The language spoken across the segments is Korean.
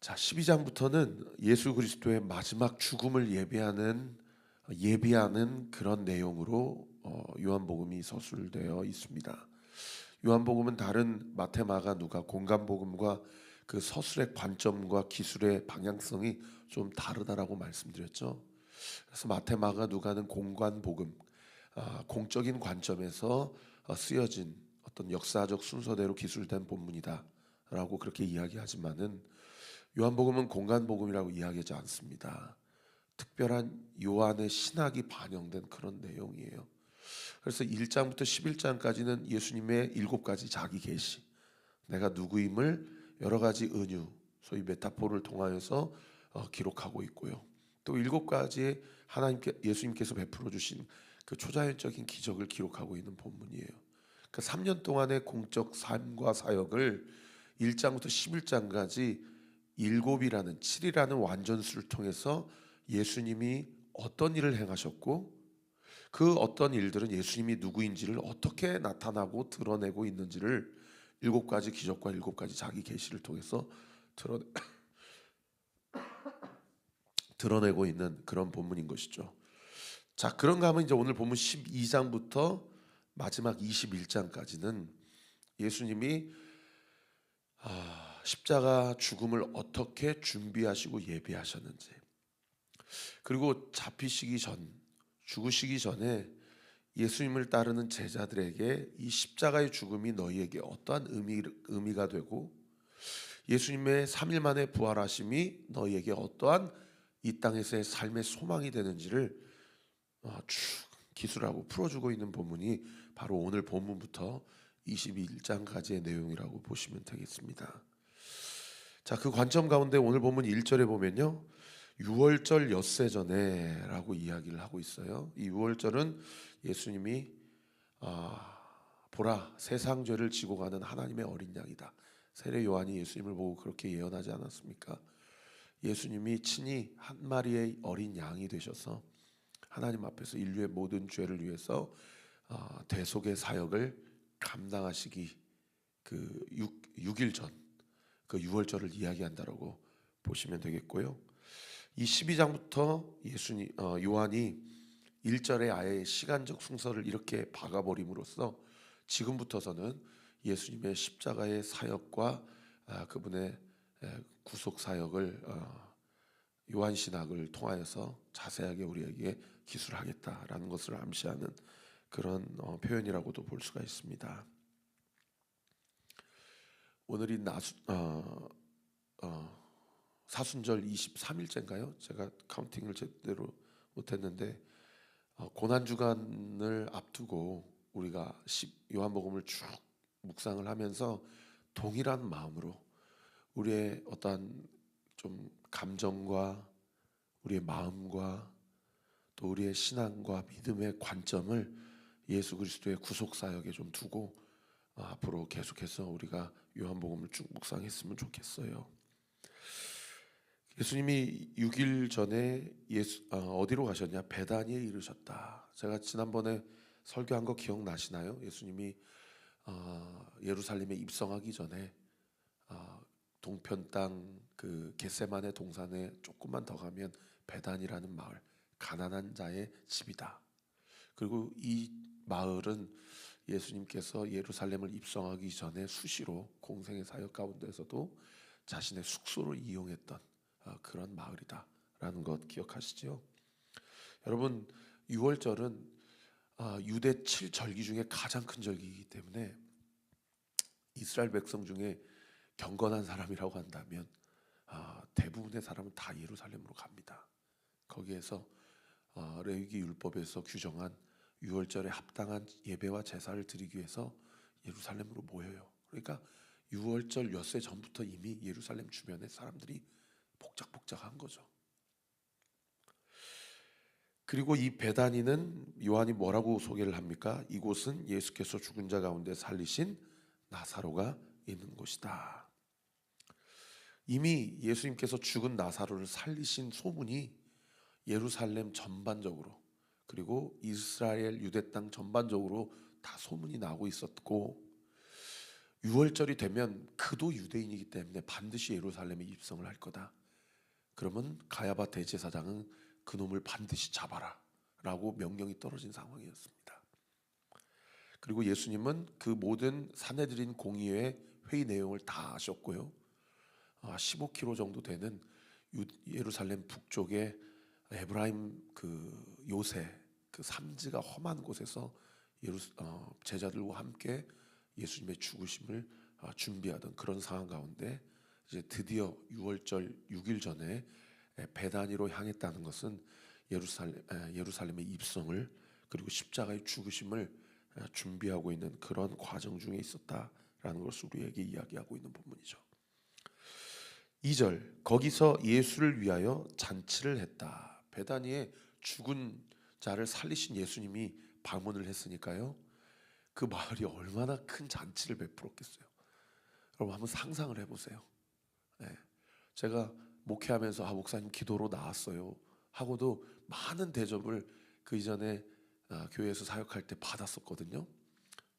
자, 12장부터는 예수 그리스도의 마지막 죽음을 예비하는 그런 내용으로 요한복음이 서술되어 있습니다. 요한복음은 다른 마태, 마가, 누가 공간복음과 그 서술의 관점과 기술의 방향성이 좀 다르다라고 말씀드렸죠. 그래서 마태, 마가, 누가는 공간복음, 공적인 관점에서 쓰여진 어떤 역사적 순서대로 기술된 본문이다라고 그렇게 이야기하지만은 요한복음은 공간복음이라고 이야기하지 않습니다. 특별한 요한의 신학이 반영된 그런 내용이에요. 그래서 1장부터 11장까지는 예수님의 7가지 자기 계시, 내가 누구임을 여러 가지 은유, 소위 메타포를 통하여서 기록하고 있고요. 또 7가지의 예수님께서 베풀어 주신 그 초자연적인 기적을 기록하고 있는 본문이에요. 그 3년 동안의 공적 삶과 사역을 1장부터 11장까지 7이라는 완전수를 통해서 예수님이 어떤 일을 행하셨고 그 어떤 일들은 예수님이 누구인지를 어떻게 나타나고 드러내고 있는지를 7가지 기적과 7가지 자기 계시를 통해서 드러내고 있는 그런 본문인 것이죠. 자, 그런가 하면 이제 오늘 본문 12장부터 마지막 21장까지는 예수님이 십자가 죽음을 어떻게 준비하시고 예비하셨는지, 그리고 죽으시기 전에 예수님을 따르는 제자들에게 이 십자가의 죽음이 너희에게 어떠한 의미가 되고 예수님의 3일 만에 부활하심이 너희에게 어떠한 이 땅에서의 삶의 소망이 되는지를 쭉 기술하고 풀어주고 있는 본문이 바로 오늘 본문부터 21장까지의 내용이라고 보시면 되겠습니다. 자, 그 관점 가운데 오늘 본문 1절에 보면요, 유월절 엿새 전에라고 이야기를 하고 있어요. 이 유월절은 예수님이 보라, 세상 죄를 지고 가는 하나님의 어린 양이다. 세례 요한이 예수님을 보고 그렇게 예언하지 않았습니까? 예수님이 친히 한 마리의 어린 양이 되셔서 하나님 앞에서 인류의 모든 죄를 위해서 대속의 사역을 감당하시기 그 6일 전, 그 유월절을 이야기한다라고 보시면 되겠고요. 이 12장부터 요한이 1절에 아예 시간적 순서를 이렇게 박아버림으로써 지금부터서는 예수님의 십자가의 사역과 그분의 구속 사역을 요한 신학을 통하여서 자세하게 우리에게 기술하겠다라는 것을 암시하는 그런 표현이라고도 볼 수가 있습니다. 오늘이 사순절 23일째인가요? 제가 카운팅을 제대로 못했는데 고난 주간을 앞두고 우리가 요한복음을 쭉 묵상을 하면서 동일한 마음으로 우리의 어떠한 좀 감정과 우리의 마음과 또 우리의 신앙과 믿음의 관점을 예수 그리스도의 구속 사역에 좀 두고 앞으로 계속해서 우리가 요한복음을 쭉 묵상했으면 좋겠어요. 예수님이 6일 전에 어디로 가셨냐? 베다니에 이르셨다. 제가 지난번에 설교한 거 기억나시나요? 예수님이 예루살렘에 입성하기 전에 동편 땅 그 겟세마네 동산에 조금만 더 가면 베단이라는 마을, 가난한 자의 집이다. 그리고 이 마을은 예수님께서 예루살렘을 입성하기 전에 수시로 공생의 사역 가운데서도 자신의 숙소를 이용했던 그런 마을이다라는 것 기억하시죠? 여러분, 6월절은 유대 7절기 중에 가장 큰 절기이기 때문에 이스라엘 백성 중에 경건한 사람이라고 한다면 대부분의 사람은 다 예루살렘으로 갑니다. 거기에서 레위기 율법에서 규정한 6월절에 합당한 예배와 제사를 드리기 위해서 예루살렘으로 모여요. 그러니까 6월절 엿새 전부터 이미 예루살렘 주변에 사람들이 복작복작한 거죠. 그리고 이 베다니는 요한이 뭐라고 소개를 합니까? 이곳은 예수께서 죽은 자 가운데 살리신 나사로가 있는 곳이다. 이미 예수님께서 죽은 나사로를 살리신 소문이 예루살렘 전반적으로 그리고 이스라엘 유대 땅 전반적으로 다 소문이 나고 있었고, 유월절이 되면 그도 유대인이기 때문에 반드시 예루살렘에 입성을 할 거다. 그러면 가야바 대제사장은 그놈을 반드시 잡아라 라고 명령이 떨어진 상황이었습니다. 그리고 예수님은 그 모든 사내들인 공의회 회의 내용을 다 아셨고요. 15km 정도 되는 예루살렘 북쪽에 에브라임 그 요새 그 삼지가 험한 곳에서 제자들과 함께 예수님의 죽으심을 준비하던 그런 상황 가운데 이제 드디어 유월절 6일 전에 베다니로 향했다는 것은 예루살렘의 입성을 그리고 십자가의 죽으심을 준비하고 있는 그런 과정 중에 있었다라는 것을 우리에게 이야기하고 있는 본문이죠. 2절 거기서 예수를 위하여 잔치를 했다. 베다니에 죽은 자를 살리신 예수님이 방문을 했으니까요. 그 마을이 얼마나 큰 잔치를 베풀었겠어요. 여러분 한번 상상을 해보세요. 제가 목회하면서 목사님 기도로 나왔어요 하고도 많은 대접을 그 이전에 교회에서 사역할 때 받았었거든요.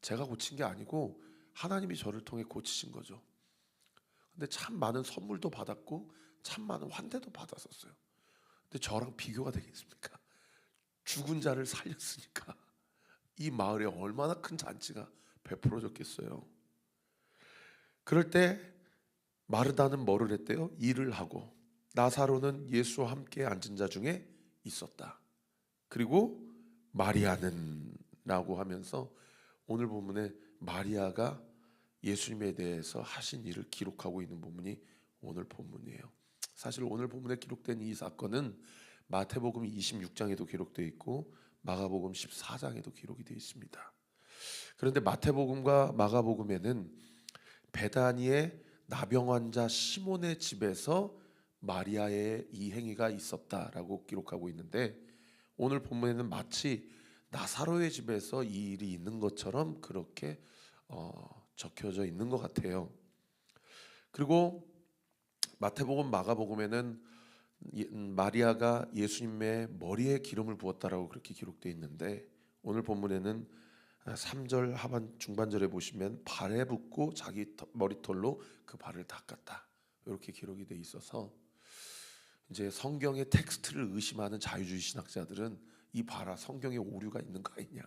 제가 고친 게 아니고 하나님이 저를 통해 고치신 거죠. 근데 참 많은 선물도 받았고 참 많은 환대도 받았었어요. 근데 저랑 비교가 되겠습니까? 죽은 자를 살렸으니까 이 마을에 얼마나 큰 잔치가 베풀어졌겠어요. 그럴 때 마르다는 뭐를 했대요? 일을 하고 나사로는 예수와 함께 앉은 자 중에 있었다. 그리고 마리아는 라고 하면서 오늘 본문에 마리아가 예수님에 대해서 하신 일을 기록하고 있는 본문이 오늘 본문이에요. 사실 오늘 본문에 기록된 이 사건은 마태복음 26장에도 기록되어 있고 마가복음 14장에도 기록이 되어 있습니다. 그런데 마태복음과 마가복음에는 베다니의 나병 환자 시몬의 집에서 마리아의 이 행위가 있었다라고 기록하고 있는데 오늘 본문에는 마치 나사로의 집에서 이 일이 있는 것처럼 그렇게 적혀져 있는 것 같아요. 그리고 마태복음, 마가복음에는 마리아가 예수님의 머리에 기름을 부었다라고 그렇게 기록되어 있는데 오늘 본문에는 3절 하반 중반절에 보시면 발에 붓고 자기 머리털로 그 발을 닦았다 이렇게 기록이 돼 있어서 이제 성경의 텍스트를 의심하는 자유주의 신학자들은 이 봐라 성경에 오류가 있는 거 아니냐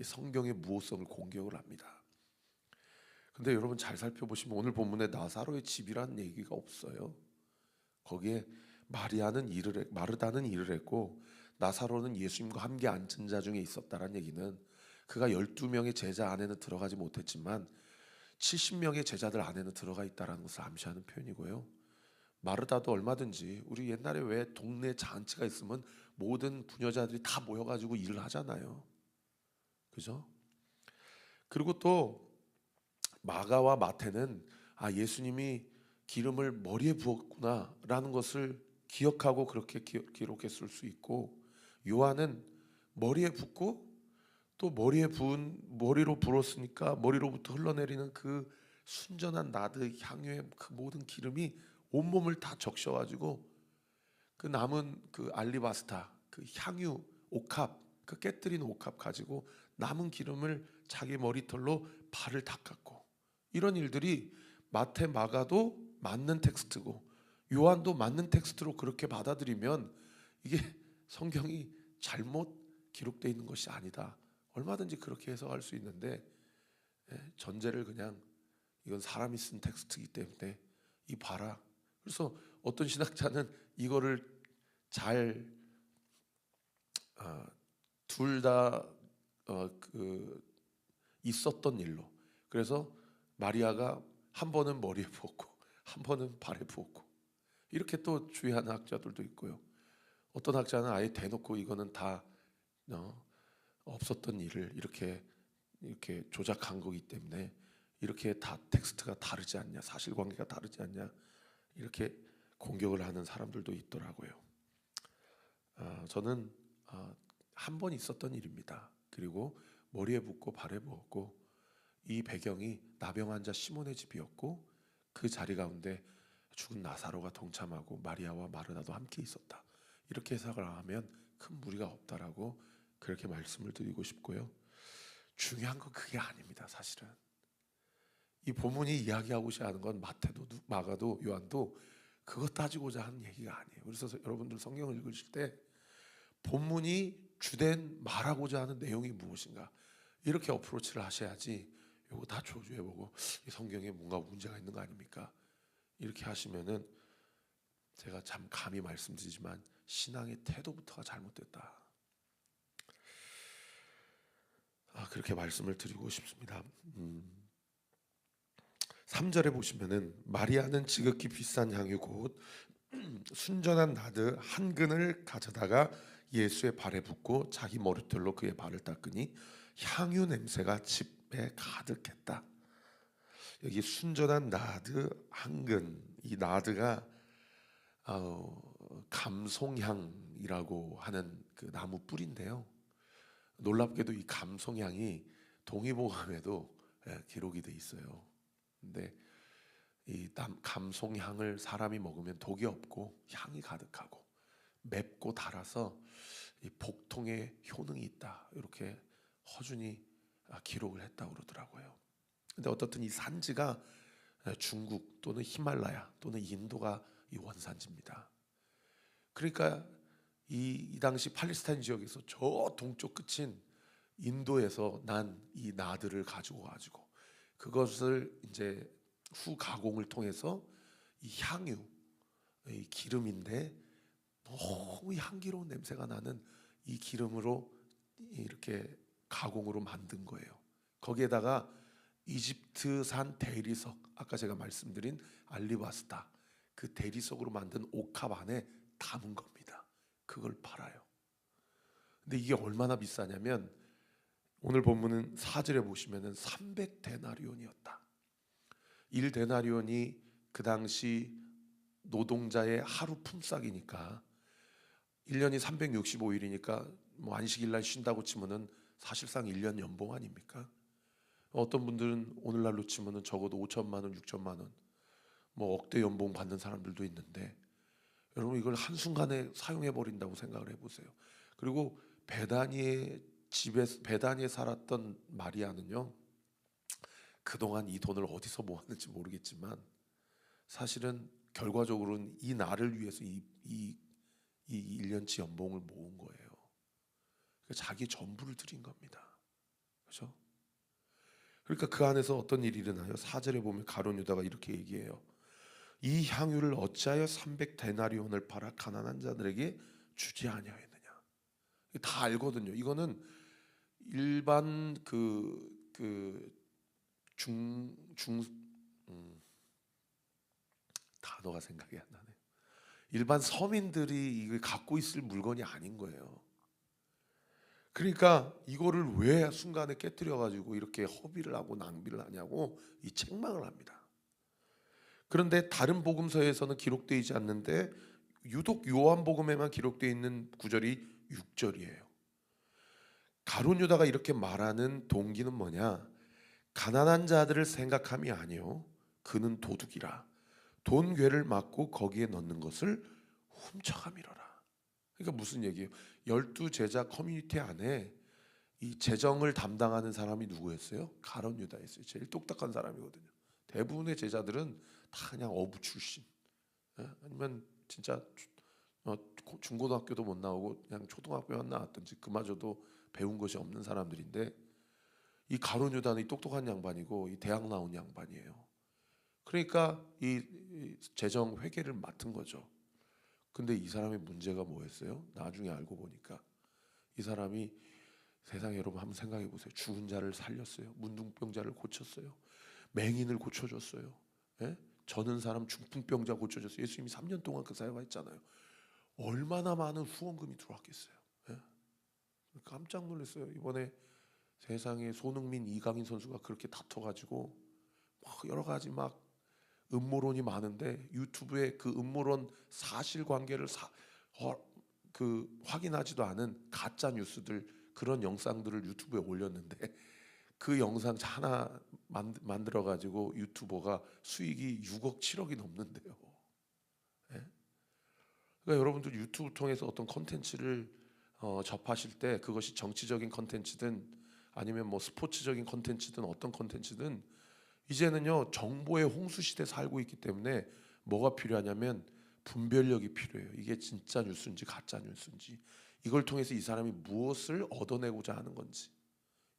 성경의 무호성을 공격을 합니다. 근데 여러분 잘 살펴보시면 오늘 본문에 나사로의 집이라는 얘기가 없어요. 거기에 마르다는 일을 했고 나사로는 예수님과 함께 앉은 자 중에 있었다라는 얘기는 그가 12명의 제자 안에는 들어가지 못했지만 70명의 제자들 안에는 들어가 있다라는 것을 암시하는 표현이고요. 마르다도 얼마든지 우리 옛날에 왜 동네 잔치가 있으면 모든 부녀자들이 다 모여가지고 일을 하잖아요. 그죠? 그리고 또 마가와 마태는 예수님이 기름을 머리에 부었구나라는 것을 기억하고 그렇게 기록했을 수 있고 요한은 머리에 붓고 또 머리로 불었으니까 머리로부터 흘러내리는 그 순전한 나드 향유의 그 모든 기름이 온몸을 다 적셔가지고 그 남은 그 알리바스타 그 향유 옥합 그 깨뜨린 옥합 가지고 남은 기름을 자기 머리털로 발을 닦았고 이런 일들이 마태 마가도 맞는 텍스트고 요한도 맞는 텍스트로 그렇게 받아들이면 이게 성경이 잘못 기록되어 있는 것이 아니다. 얼마든지 그렇게 해석할 수 있는데 전제를 그냥 이건 사람이 쓴 텍스트이기 때문에 이 봐라. 그래서 어떤 신학자는 이거를 잘 둘 다 있었던 일로 그래서 마리아가 한 번은 머리에 부었고 한 번은 발에 부었고 이렇게 또 주의하는 학자들도 있고요. 어떤 학자는 아예 대놓고 이거는 다 없었던 일을 이렇게 조작한 거기 때문에 이렇게 다 텍스트가 다르지 않냐 사실관계가 다르지 않냐 이렇게 공격을 하는 사람들도 있더라고요. 저는 한 번 있었던 일입니다. 그리고 머리에 붓고 발에 부었고 이 배경이 나병 환자 시몬의 집이었고 그 자리 가운데 죽은 나사로가 동참하고 마리아와 마르다도 함께 있었다. 이렇게 해석을 하면 큰 무리가 없다라고 그렇게 말씀을 드리고 싶고요. 중요한 건 그게 아닙니다. 사실은 이 본문이 이야기하고자 하는 건 마태도 마가도 요한도 그것 따지고자 하는 얘기가 아니에요. 그래서 여러분들 성경을 읽으실 때 본문이 주된 말하고자 하는 내용이 무엇인가 이렇게 어프로치를 하셔야지 이거 다 조주해보고 이 성경에 뭔가 문제가 있는 거 아닙니까? 이렇게 하시면은 제가 참 감히 말씀드리지만 신앙의 태도부터가 잘못됐다. 그렇게 말씀을 드리고 싶습니다. 3절에 보시면은 마리아는 지극히 비싼 향유 곧 순전한 나드 한 근을 가져다가 예수의 발에 붓고 자기 머리털로 그의 발을 닦으니 향유 냄새가 집에 가득했다. 여기 순전한 나드 한 근, 이 나드가 감송향이라고 하는 그 나무 뿌리인데요. 놀랍게도 이 감송향이 동의보감에도 기록이 돼 있어요. 근데 이 감송향을 사람이 먹으면 독이 없고 향이 가득하고 맵고 달아서 이 복통에 효능이 있다. 이렇게 허준이 기록을 했다고 그러더라고요. 근데 어떻든 이 산지가 중국 또는 히말라야 또는 인도가 이 원산지입니다. 그러니까 이 당시 팔레스타인 지역에서 저 동쪽 끝인 인도에서 난 이 나들을 가지고 가지고 그것을 이제 후 가공을 통해서 이 향유, 이 기름인데 너무 향기로운 냄새가 나는 이 기름으로 이렇게 가공으로 만든 거예요. 거기에다가 이집트산 대리석, 아까 제가 말씀드린 알리바스타 그 대리석으로 만든 옥합 안에 담은 겁니다. 그걸 팔아요. 근데 이게 얼마나 비싸냐면 오늘 본문은 4절에 보시면은 300데나리온이었다. 1데나리온이 그 당시 노동자의 하루 품삯이니까 1년이 365일이니까 뭐 안식일날 쉰다고 치면은 사실상 1년 연봉 아닙니까? 어떤 분들은 오늘날로 치면은 적어도 5천만 원, 6천만 원, 뭐 억대 연봉 받는 사람들도 있는데 여러분 이걸 한순간에 사용해 버린다고 생각을 해보세요. 그리고 베다니에 살았던 마리아는요, 그동안 이 돈을 어디서 모았는지 모르겠지만 사실은 결과적으로는 이 날을 위해서 이 1년치 연봉을 모은 거예요. 자기 전부를 드린 겁니다. 그렇죠? 그러니까 그 안에서 어떤 일이 일어나요? 4절에 보면 가룟 유다가 이렇게 얘기해요. 이 향유를 어찌하여 300데나리온을 팔아 가난한 자들에게 주지 아니하였느냐. 다 알거든요. 이거는 일반 단어가 생각이 안 나네요. 일반 서민들이 이걸 갖고 있을 물건이 아닌 거예요. 그러니까 이거를 왜 순간에 깨뜨려 가지고 이렇게 허비를 하고 낭비를 하냐고 이 책망을 합니다. 그런데 다른 복음서에서는 기록되어 있지 않는데 유독 요한복음에만 기록되어 있는 구절이 6절이에요. 가룟 유다가 이렇게 말하는 동기는 뭐냐? 가난한 자들을 생각함이 아니요 그는 도둑이라 돈 괴를 막고 거기에 넣는 것을 훔쳐가미러라. 그러니까 무슨 얘기예요? 12제자 커뮤니티 안에 이 재정을 담당하는 사람이 누구였어요? 가룟 유다였어요. 제일 똑딱한 사람이거든요. 대부분의 제자들은 다 그냥 어부 출신, 아니면 진짜 중고등학교도 못 나오고 그냥 초등학교만 나왔든지 그마저도 배운 것이 없는 사람들인데 이 가룟 유다는 이 똑똑한 양반이고 이 대학 나온 양반이에요. 그러니까 이 재정 회계를 맡은 거죠. 근데 이 사람의 문제가 뭐였어요? 나중에 알고 보니까 이 사람이 세상에 여러분 한번 생각해 보세요. 죽은 자를 살렸어요. 문둥병자를 고쳤어요. 맹인을 고쳐줬어요. 예? 저는 사람 중풍병자 고쳐줬어요. 예수님이 3년 동안 그 사회가 했잖아요. 얼마나 많은 후원금이 들어왔겠어요. 예? 깜짝 놀랐어요. 이번에 세상에 손흥민, 이강인 선수가 그렇게 다퉈가지고 막 여러 가지 막 음모론이 많은데 유튜브에 그 음모론 사실관계를 확인하지도 않은 가짜 뉴스들 그런 영상들을 유튜브에 올렸는데 그 영상 하나 만들어 가지고 유튜버가 수익이 6억 7억이 넘는데요. 예? 그러니까 여러분들 유튜브 통해서 어떤 콘텐츠를 접하실 때 그것이 정치적인 콘텐츠든 아니면 뭐 스포츠적인 콘텐츠든 어떤 콘텐츠든 이제는요 정보의 홍수 시대 살고 있기 때문에 뭐가 필요하냐면 분별력이 필요해요. 이게 진짜 뉴스인지 가짜 뉴스인지, 이걸 통해서 이 사람이 무엇을 얻어내고자 하는 건지,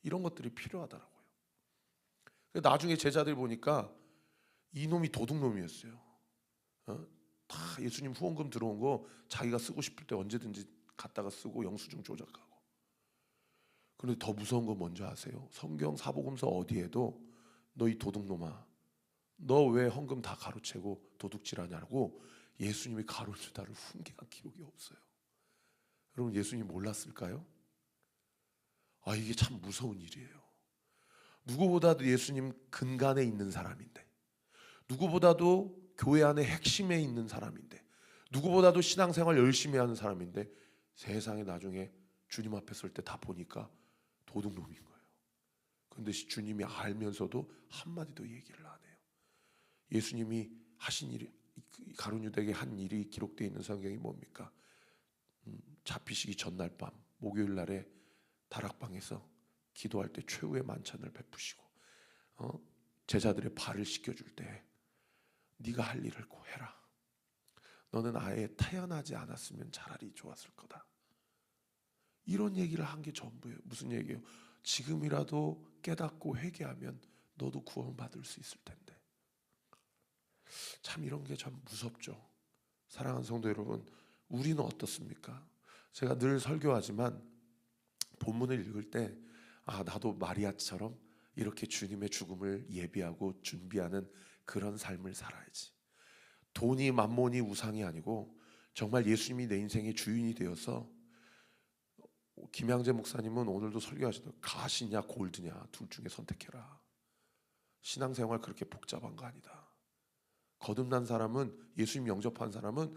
이런 것들이 필요하더라고요. 나중에 제자들 보니까 이놈이 도둑놈이었어요. 다 예수님 후원금 들어온 거 자기가 쓰고 싶을 때 언제든지 갖다가 쓰고 영수증 조작하고. 그런데 더 무서운 거 뭔지 아세요? 성경 사복음서 어디에도 너 이 도둑놈아, 너 왜 헌금 다 가로채고 도둑질하냐고 예수님이 가로주다를 훈계한 기록이 없어요. 여러분, 예수님 몰랐을까요? 이게 참 무서운 일이에요. 누구보다도 예수님 근간에 있는 사람인데, 누구보다도 교회 안에 핵심에 있는 사람인데, 누구보다도 신앙생활 열심히 하는 사람인데, 세상에 나중에 주님 앞에 설 때 다 보니까 도둑놈인 거예요. 그런데 주님이 알면서도 한마디도 얘기를 안 해요. 예수님이 하신 일이, 가룟 유다에게 한 일이 기록되어 있는 성경이 뭡니까? 잡히시기 전날 밤 목요일 날에 다락방에서 기도할 때 최후의 만찬을 베푸시고 제자들의 발을 씻겨줄 때 네가 할 일을 꼭 해라. 너는 아예 태어나지 않았으면 차라리 좋았을 거다. 이런 얘기를 한 게 전부예요. 무슨 얘기예요? 지금이라도 깨닫고 회개하면 너도 구원받을 수 있을 텐데. 참 이런 게 참 무섭죠. 사랑하는 성도 여러분, 우리는 어떻습니까? 제가 늘 설교하지만 본문을 읽을 때 나도 마리아처럼 이렇게 주님의 죽음을 예비하고 준비하는 그런 삶을 살아야지. 돈이 만몬이 우상이 아니고 정말 예수님이 내 인생의 주인이 되어서, 김양재 목사님은 오늘도 설교하시더라고요. 가시냐 골드냐 둘 중에 선택해라. 신앙생활 그렇게 복잡한 거 아니다. 거듭난 사람은, 예수님 영접한 사람은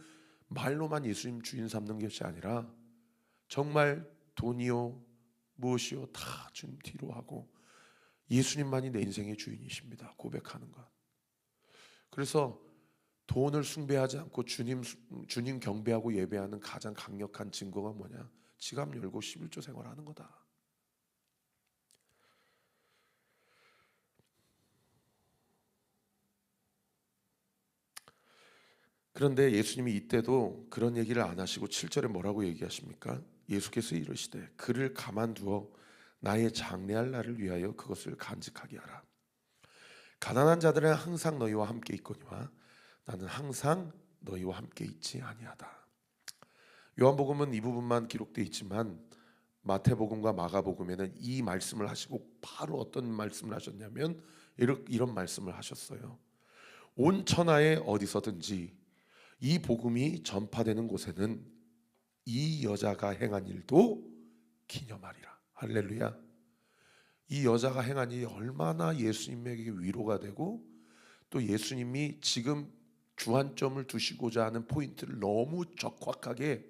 말로만 예수님 주인 삼는 것이 아니라 정말 돈이요 무엇이요 다 주님 뒤로 하고 예수님만이 내 인생의 주인이십니다 고백하는 것. 그래서 돈을 숭배하지 않고 주님 경배하고 예배하는 가장 강력한 증거가 뭐냐? 지갑 열고 11조 생활하는 거다. 그런데 예수님이 이때도 그런 얘기를 안 하시고 7절에 뭐라고 얘기하십니까? 예수께서 이르시되 그를 가만두어 나의 장래할 날을 위하여 그것을 간직하게 하라. 가난한 자들은 항상 너희와 함께 있거니와 나는 항상 너희와 함께 있지 아니하다. 요한복음은 이 부분만 기록되어 있지만 마태복음과 마가복음에는 이 말씀을 하시고 바로 어떤 말씀을 하셨냐면 이런 말씀을 하셨어요. 온 천하에 어디서든지 이 복음이 전파되는 곳에는 이 여자가 행한 일도 기념하리라. 할렐루야. 이 여자가 행한 일이 얼마나 예수님에게 위로가 되고, 또 예수님이 지금 주안점을 두시고자 하는 포인트를 너무 적확하게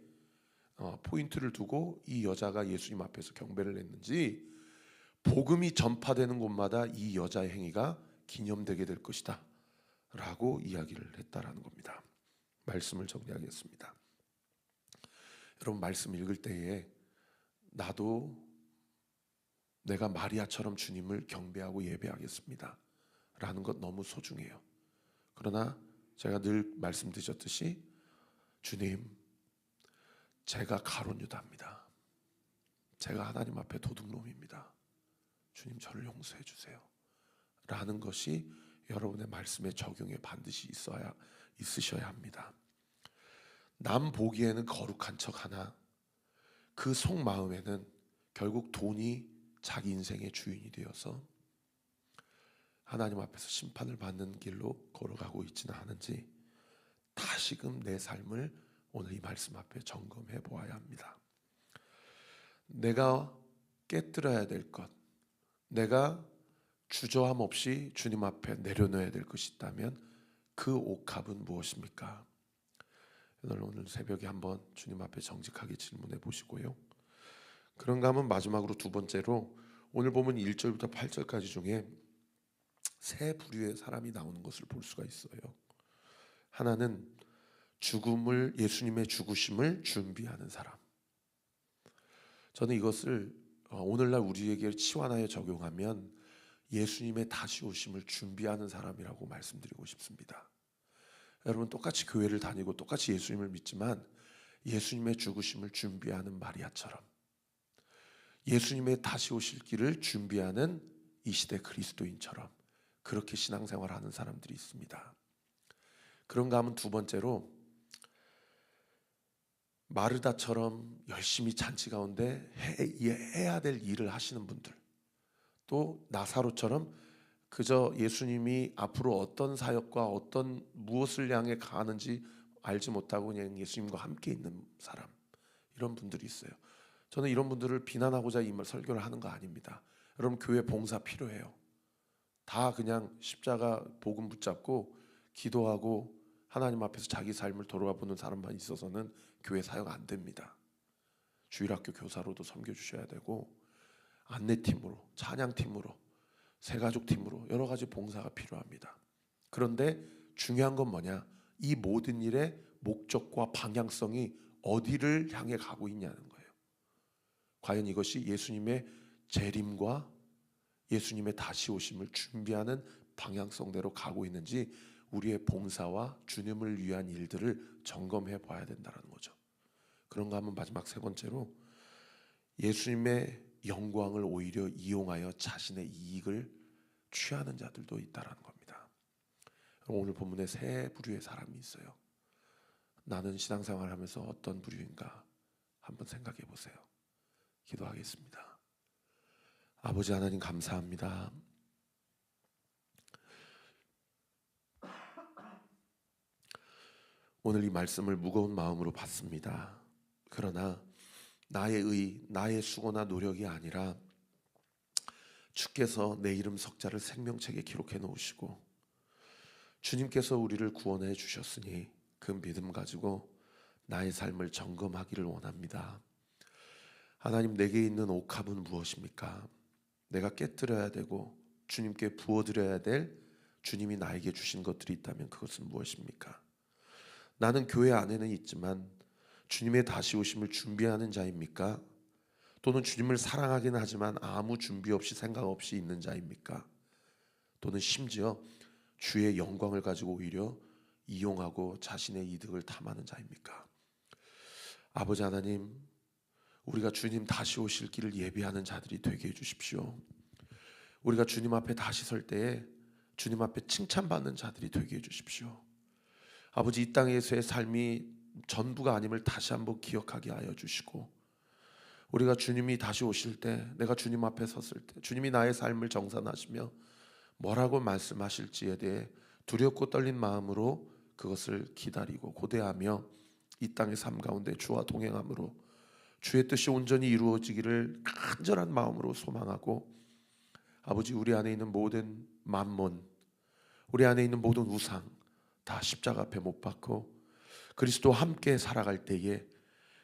포인트를 두고 이 여자가 예수님 앞에서 경배를 했는지, 복음이 전파되는 곳마다 이 여자의 행위가 기념되게 될 것이다 라고 이야기를 했다라는 겁니다. 말씀을 정리하겠습니다. 여러분, 말씀 읽을 때에 나도 내가 마리아처럼 주님을 경배하고 예배하겠습니다 라는 것 너무 소중해요. 그러나 제가 늘 말씀드렸듯이 주님, 제가 가룟 유다입니다. 제가 하나님 앞에 도둑놈입니다. 주님 저를 용서해 주세요 라는 것이 여러분의 말씀의 적용에 반드시 있으셔야 합니다. 남 보기에는 거룩한 척하나 그 속마음에는 결국 돈이 자기 인생의 주인이 되어서 하나님 앞에서 심판을 받는 길로 걸어가고 있지는 않은지 다시금 내 삶을 오늘 이 말씀 앞에 점검해 보아야 합니다. 내가 깨뜨려야 될 것, 내가 주저함 없이 주님 앞에 내려놓아야 될 것이 있다면 그 옥합은 무엇입니까? 오늘 새벽에 한번 주님 앞에 정직하게 질문해 보시고요. 그런가 하면 마지막으로 두 번째로 오늘 보면 1절부터 8절까지 중에 세 부류의 사람이 나오는 것을 볼 수가 있어요. 하나는 예수님의 죽으심을 준비하는 사람. 저는 이것을 오늘날 우리에게 치환하여 적용하면 예수님의 다시 오심을 준비하는 사람이라고 말씀드리고 싶습니다. 여러분, 똑같이 교회를 다니고 똑같이 예수님을 믿지만 예수님의 죽으심을 준비하는 마리아처럼 예수님의 다시 오실 길을 준비하는 이 시대 그리스도인처럼 그렇게 신앙생활하는 사람들이 있습니다. 그런가 하면 두 번째로 마르다처럼 열심히 잔치 가운데 해야 될 일을 하시는 분들, 또 나사로처럼 그저 예수님이 앞으로 어떤 사역과 어떤 무엇을 향해 가는지 알지 못하고 그냥 예수님과 함께 있는 사람, 이런 분들이 있어요. 저는 이런 분들을 비난하고자 이 설교를 하는 거 아닙니다. 여러분, 교회 봉사 필요해요. 다 그냥 십자가 복음 붙잡고 기도하고 하나님 앞에서 자기 삶을 돌아보는 사람만 있어서는 교회 사역 안 됩니다. 주일학교 교사로도 섬겨주셔야 되고 안내팀으로, 찬양팀으로, 새가족팀으로 여러 가지 봉사가 필요합니다. 그런데 중요한 건 뭐냐? 이 모든 일의 목적과 방향성이 어디를 향해 가고 있냐는 거예요. 과연 이것이 예수님의 재림과 예수님의 다시 오심을 준비하는 방향성대로 가고 있는지 우리의 봉사와 주님을 위한 일들을 점검해 봐야 된다는 거죠. 그런가 하면 마지막 세 번째로 예수님의 영광을 오히려 이용하여 자신의 이익을 취하는 자들도 있다는 겁니다. 오늘 본문에 세 부류의 사람이 있어요. 나는 신앙생활을 하면서 어떤 부류인가 한번 생각해 보세요. 기도하겠습니다. 아버지 하나님, 감사합니다. 오늘 이 말씀을 무거운 마음으로 받습니다. 그러나 나의 의, 나의 수고나 노력이 아니라 주께서 내 이름 석자를 생명책에 기록해 놓으시고 주님께서 우리를 구원해 주셨으니 그 믿음 가지고 나의 삶을 점검하기를 원합니다. 하나님, 내게 있는 옥합은 무엇입니까? 내가 깨뜨려야 되고 주님께 부어드려야 될 주님이 나에게 주신 것들이 있다면 그것은 무엇입니까? 나는 교회 안에는 있지만 주님의 다시 오심을 준비하는 자입니까? 또는 주님을 사랑하긴 하지만 아무 준비 없이 생각 없이 있는 자입니까? 또는 심지어 주의 영광을 가지고 오히려 이용하고 자신의 이득을 탐하는 자입니까? 아버지 하나님, 우리가 주님 다시 오실 길을 예비하는 자들이 되게 해주십시오. 우리가 주님 앞에 다시 설 때에 주님 앞에 칭찬받는 자들이 되게 해주십시오. 아버지, 이 땅에서의 삶이 전부가 아님을 다시 한번 기억하게 하여 주시고, 우리가 주님이 다시 오실 때, 내가 주님 앞에 섰을 때 주님이 나의 삶을 정산하시며 뭐라고 말씀하실지에 대해 두렵고 떨린 마음으로 그것을 기다리고 고대하며 이 땅의 삶 가운데 주와 동행함으로 주의 뜻이 온전히 이루어지기를 간절한 마음으로 소망하고, 아버지, 우리 안에 있는 모든 만몬, 우리 안에 있는 모든 우상 다 십자가 앞에 못 박고 그리스도와 함께 살아갈 때에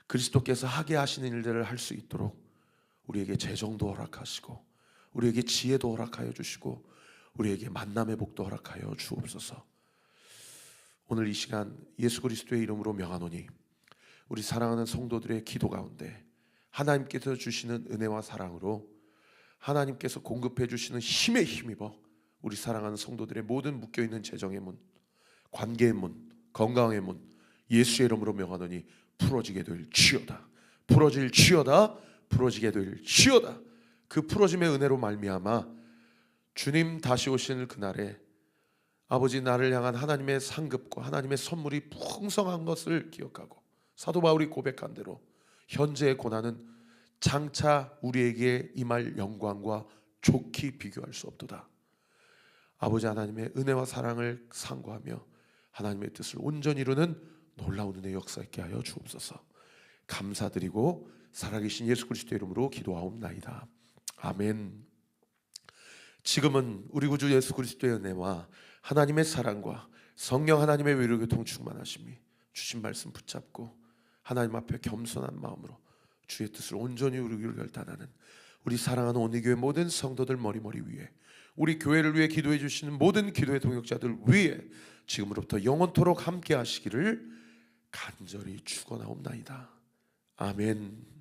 그리스도께서 하게 하시는 일들을 할 수 있도록 우리에게 재정도 허락하시고 우리에게 지혜도 허락하여 주시고 우리에게 만남의 복도 허락하여 주옵소서. 오늘 이 시간 예수 그리스도의 이름으로 명하노니 우리 사랑하는 성도들의 기도 가운데 하나님께서 주시는 은혜와 사랑으로 하나님께서 공급해 주시는 힘에 힘입어 우리 사랑하는 성도들의 모든 묶여있는 재정의 문, 관계의 문, 건강의 문 예수의 이름으로 명하노니 풀어지게 될지어다. 풀어질지어다. 풀어지게 될지어다. 그 풀어짐의 은혜로 말미암아 주님 다시 오시는 그날에 아버지, 나를 향한 하나님의 상급과 하나님의 선물이 풍성한 것을 기억하고 사도 바울이 고백한 대로 현재의 고난은 장차 우리에게 임할 영광과 좋게 비교할 수 없도다. 아버지 하나님의 은혜와 사랑을 상고하며 하나님의 뜻을 온전히 이루는 놀라운 은혜 역사 있게 하여 주옵소서. 감사드리고 살아계신 예수 그리스도의 이름으로 기도하옵나이다. 아멘. 지금은 우리 구주 예수 그리스도의 은혜와 하나님의 사랑과 성령 하나님의 위로교통 충만하심이 주신 말씀 붙잡고 하나님 앞에 겸손한 마음으로 주의 뜻을 온전히 이루기를 결단하는 우리 사랑하는 온리교회 모든 성도들 머리머리 위에, 우리 교회를 위해 기도해 주시는 모든 기도의 동역자들 위에 지금으로부터 영원토록 함께 하시기를 간절히 축원하옵나이다. 아멘.